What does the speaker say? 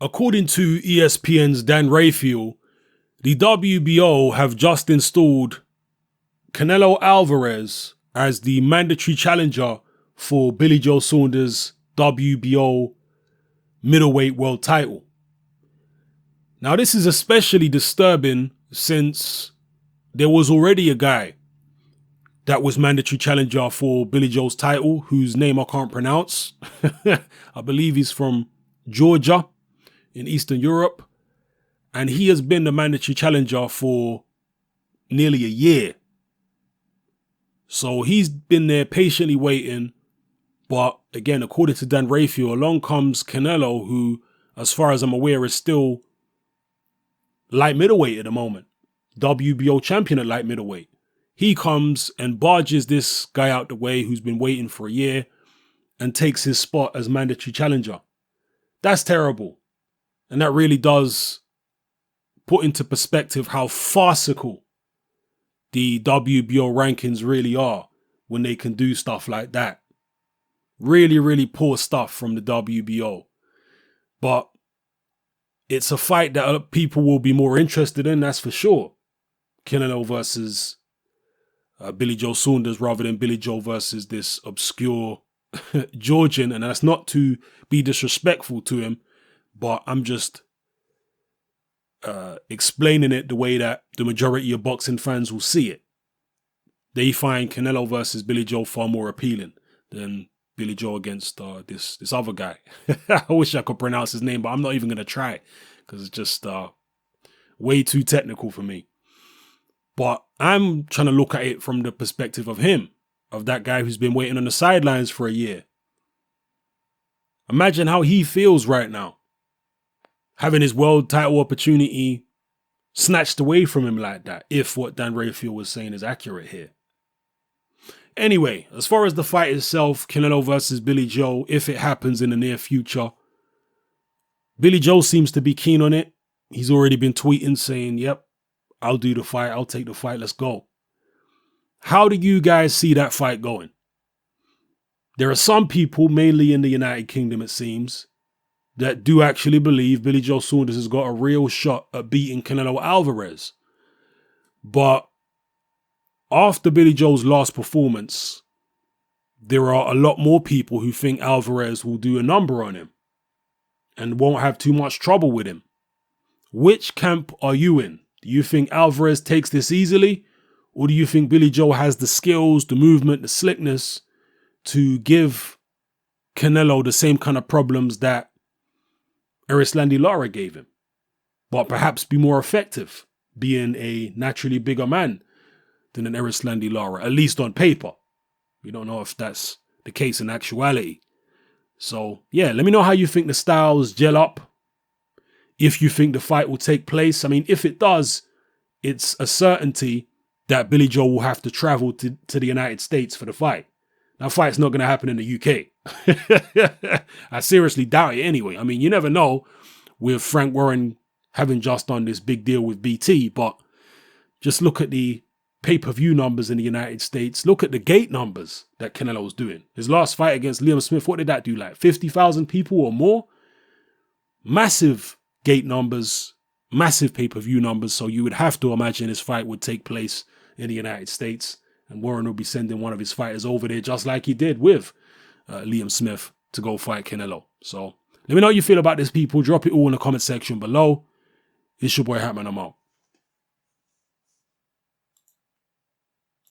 According to ESPN's Dan Rafael, the WBO have just installed Canelo Alvarez as the mandatory challenger for Billy Joe Saunders' WBO middleweight world title. Now, this is especially disturbing since there was already a guy that was mandatory challenger for Billy Joe's title, whose name I can't pronounce. I believe he's from Georgia in Eastern Europe. And he has been the mandatory challenger for nearly a year. So he's been there patiently waiting. But again, according to Dan Rafael, along comes Canelo, who, as far as I'm aware, is still light middleweight at the moment. WBO champion at light middleweight. He comes and barges this guy out the way who's been waiting for a year and takes his spot as mandatory challenger. That's terrible. And that really does put into perspective how farcical the WBO rankings really are when they can do stuff like that. Really, really poor stuff from the WBO. But it's a fight that people will be more interested in, that's for sure. Canelo versus Billy Joe Saunders rather than Billy Joe versus this obscure Georgian. And that's not to be disrespectful to him, but I'm just explaining it the way that the majority of boxing fans will see it. They find Canelo versus Billy Joe far more appealing than Billy Joe against this other guy. I wish I could pronounce his name, but I'm not even going to try because it's just way too technical for me. But I'm trying to look at it from the perspective of him, of that guy who's been waiting on the sidelines for a year. Imagine how he feels right now, having his world title opportunity snatched away from him like that, if what Dan Rafael was saying is accurate here. Anyway, as far as the fight itself, Canelo versus Billy Joe, if it happens in the near future, Billy Joe seems to be keen on it. He's already been tweeting saying, yep, I'll do the fight. I'll take the fight. Let's go. How do you guys see that fight going? There are some people, mainly in the United Kingdom, it seems, that do actually believe Billy Joe Saunders has got a real shot at beating Canelo Alvarez. But after Billy Joe's last performance, there are a lot more people who think Alvarez will do a number on him and won't have too much trouble with him. Which camp are you in? Do you think Alvarez takes this easily? Or do you think Billy Joe has the skills, the movement, the slickness to give Canelo the same kind of problems that Erislandy Lara gave him, but perhaps be more effective, being a naturally bigger man than an Erislandy Lara, at least on paper? We don't know if that's the case in actuality. So yeah, let me know how you think the styles gel up. If you think the fight will take place. I mean, if it does, it's a certainty that Billy Joe will have to travel to the United States for the fight. That fight's not going to happen in the UK. I seriously doubt it anyway. I mean, you never know with Frank Warren having just done this big deal with BT, but just look at the pay-per-view numbers in the United States. Look at the gate numbers that Canelo's doing. His last fight against Liam Smith, what did that do? Like 50,000 people or more? Massive gate numbers, massive pay-per-view numbers. So you would have to imagine this fight would take place in the United States. And Warren will be sending one of his fighters over there, just like he did with Liam Smith, to go fight Canelo. So let me know how you feel about this, people. Drop it all in the comment section below. It's your boy Hatman. I'm out.